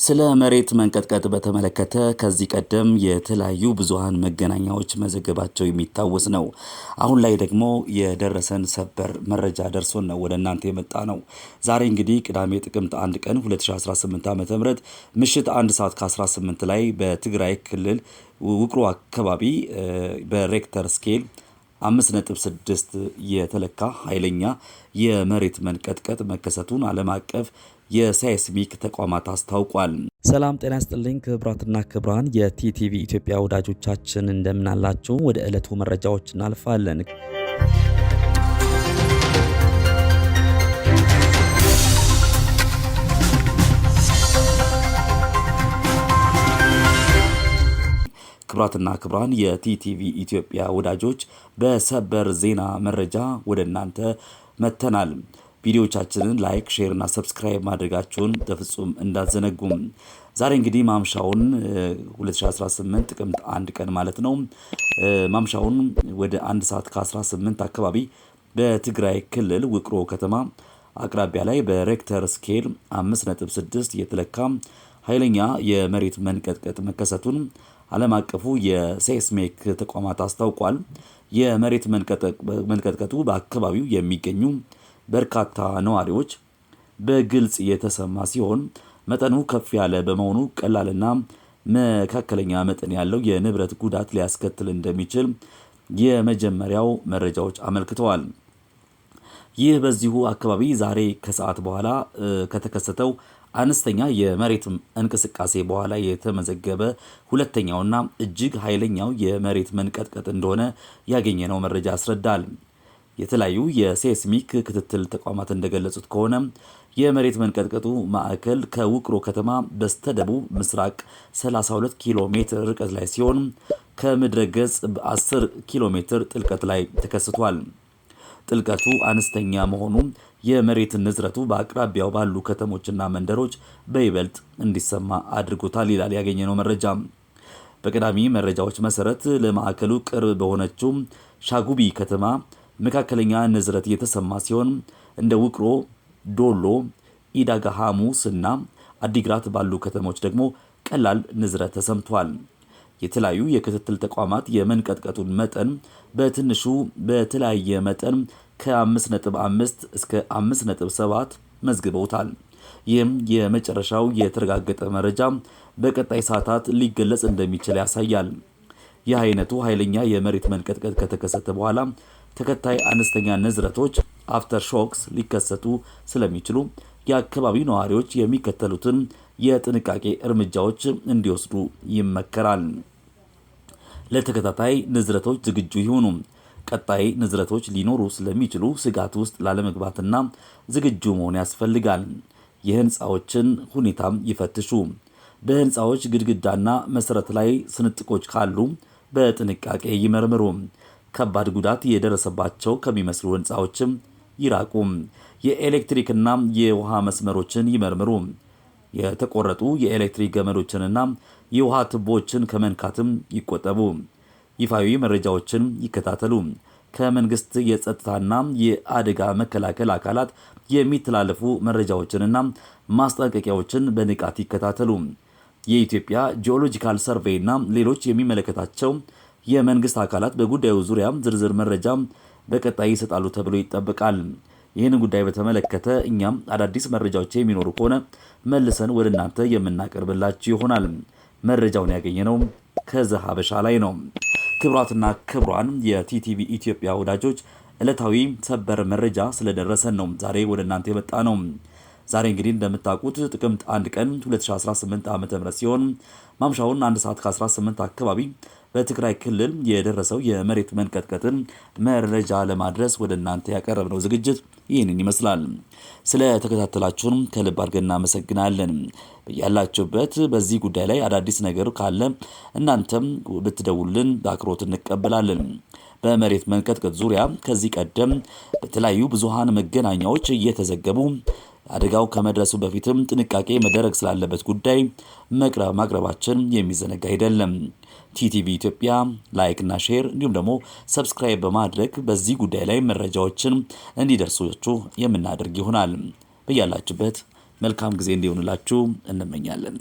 ስለ መሬት መንቀጥቀጥ በተመለከተ ከዚህ ቀደም የተለያዩ ብዙሃን መገናኛዎች መዘገባቸው የሚታወስ ነው። አሁን ላይ ደግሞ የደረሰን ሰበር መረጃ ደርሶን ነው ወደ እናንተ የመጣ ነው። ዛሬ እንግዲህ ቅዳሜ ጥቅምት 1 ቀን 2018 ዓ.ም ምሽት 1 ሰዓት ከ18 ላይ በትግራይ ክልል ውቅሮ አካባቢ በሬክተር ስኬል 5.6 የተለካ ኃይለኛ የመሬት መንቀጥቀጥ መከሰቱን ዓለም አቀፍ የሳይስሚክ ተቋማት አስታውቋል። ሰላም ጤና ይስጥልኝ ክቡራትና ክቡራን የቲቲቪ ኢትዮጵያ ወዳጆቻችን እንደምን አላችሁ? ወደ ዕለቱ መረጃዎች እናልፋለን። ክቡራትና ክቡራን የቲቲቪ ኢትዮጵያ ወዳጆች በሰበር ዜና መረጃ ወደ እናንተ መተናል። ቪዲዮቻችንን ላይክ፣ ሼር እና ሰብስክራይብ ማድረጋችሁን በፍጹም እንዳትዘነጉም። ዛሬ እንግዲህ ማምሻውን 2018 ጥቅምት 1 ቀን ማለት ነው ማምሻውን ወደ 1 ሰዓት ከ18 አካባቢ በትግራይ ክልል ውቅሮ ከተማ አቅራቢያ ላይ በሬክተር ስኬል 5.6 የተለካ ኃይለኛ የመሬት መንቀጥቀጥ መከሰቱን ዓለም አቀፉ የሴስሚክ ተቋማት አስታውቋል። የመሬት መንቀጥቀጡ በአካባቢው የሚገኙ በርካታ ነዋሪዎች በግልጽ የተሰማ ሲሆን መጠኑ ከፍ ያለ በመሆኑ ቀላልና መካከለኛ መጠን ያለው የንብረት ጉዳት ሊያስከትል እንደሚችል የመጀመሪያው መረጃዎች አመልክተዋል። ይህ በዚሁ አካባቢ ዛሬ ከሰዓት በኋላ ከተከሰተው አነስተኛ የመሬት እንቅስቃሴ በኋላ የተመዘገበ ሁለተኛውና እጅግ ኃይለኛው የመሬት መንቀጥቀጥ እንደሆነ ያገኘነው መረጃ ያስረዳል። የተለያዩ የሴስሚክ ክትትል ተቋማት እንደገለጹት ከሆነ የመሬት መንቀጥቀጡ ማዕከል ከውቅሮ ከተማ በስተደቡብ ምስራቅ 32 ኪሎ ሜትር ርቀት ላይ ሲሆን ከምድረ ገጽ በ10 ኪሎ ሜትር ጥልቀት ላይ ተከስቷል። ጥልቀቱ አነስተኛ መሆኑ የመሬት ንዝረቱ በአቅራቢያው ባሉ ከተሞችና መንደሮች በይበልጥ እንዲሰማ አድርጎታል ይላል ያገኘነው መረጃ። በቀዳሚ መረጃዎች መሰረት ለማዕከሉ ቅርብ በሆነችው ሻጉቢ ከተማ መካከለኛ ንዝረት የተሰማ ሲሆን እንደ ውቅሮ፣ ዶሎ፣ ኢዳጋ ሐሙስ እና አዲግራት ባሉ ከተሞች ደግሞ ቀላል ንዝረት ተሰምቷል። የተለያዩ የክትትል ተቋማት የመንቀጥቀጡን መጠን በትንሹ በተለያየ መጠን ከ5.5 እስከ 5.7 መዝግበውታል። ይህም የመጨረሻው የተረጋገጠ መረጃ በቀጣይ ሰዓታት ሊገለጽ እንደሚችል ያሳያል። ይህ አይነቱ ኃይለኛ የመሬት መንቀጥቀጥ ከተከሰተ በኋላ ተከታይ አነስተኛ ንዝረቶች አፍተር ሾክስ ሊከሰቱ ስለሚችሉ የአካባቢው ነዋሪዎች የሚከተሉትን የጥንቃቄ እርምጃዎች እንዲወስዱ ይመከራል። ለተከታታይ ንዝረቶች ዝግጁ ይሁኑ። ቀጣይ ንዝረቶች ሊኖሩ ስለሚችሉ ስጋት ውስጥ ላለመግባትና ዝግጁ መሆን ያስፈልጋል። የህንፃዎችን ሁኔታም ይፈትሹ። በህንፃዎች ግድግዳና መሰረት ላይ ስንጥቆች ካሉ በጥንቃቄ ይመርምሩ። ከባድ ጉዳት የደረሰባቸው ከሚመስሉ ህንፃዎችም ይራቁ። የኤሌክትሪክና የውሃ መስመሮችን ይመርምሩ። የተቆረጡ የኤሌክትሪክ ገመዶችንና የውሃ ቱቦዎችን ከመንካትም ይቆጠቡ። ይፋዊ መረጃዎችን ይከታተሉ። ከመንግስት የጸጥታና የአደጋ መከላከል አካላት የሚተላለፉ መረጃዎችንና ማስጠንቀቂያዎችን በንቃት ይከታተሉ። የኢትዮጵያ ጂኦሎጂካል ሰርቬይ እና ሌሎች የሚመለከታቸው የመንግስት አካላት በጉዳዩ ዙሪያ ዝርዝር መረጃ በቀጣይ ይሰጣሉ ተብሎ ይጠበቃል። ይህን ጉዳይ በተመለከተ እኛም አዳዲስ መረጃዎች የሚኖሩ ከሆነ መልሰን ወደ እናንተ የምናቀርብላችሁ ይሆናል። መረጃውን ያገኘነው ከዘሀበሻ ላይ ነው። ክቡራትና ክቡራን የቲቲቪ ኢትዮጵያ ወዳጆች ዕለታዊ ሰበር መረጃ ስለደረሰን ነው ዛሬ ወደ እናንተ የመጣ ነው። ዛሬ እንግዲህ እንደምታውቁት ጥቅምት 1 ቀን 2018 ዓ.ም ሲሆን ማምሻውን 1 ሰዓት ከ18 አካባቢ በትግራይ ክልል የደረሰው የመሬት መንቀጥቀጥን መረጃ ለማድረስ ወደ እናንተ ያቀረብነው ዝግጅት ይህንን ይመስላል። ስለ ተከታተላችሁን ከልብ አድርገን እናመሰግናለን። ያላችሁበት በዚህ ጉዳይ ላይ አዳዲስ ነገር ካለ እናንተም ብትደውልን በአክብሮት እንቀበላለን። በመሬት መንቀጥቀጥ ዙሪያ ከዚህ ቀደም በተለያዩ ብዙሃን መገናኛዎች እየተዘገቡ አደጋው ከመድረሱ በፊትም ጥንቃቄ መደረግ ስላለበት ጉዳይ ማቅረባችን የሚዘነጋ አይደለም። ቲቲቪ ኢትዮጵያ ላይክ እና ሼር እንዲሁም ደግሞ ሰብስክራይብ በማድረግ በዚህ ጉዳይ ላይ መረጃዎችን እንዲደርሷችሁ የምናደርግ ይሆናል። በያላችሁበት መልካም ጊዜ እንዲሆንላችሁ እንመኛለን።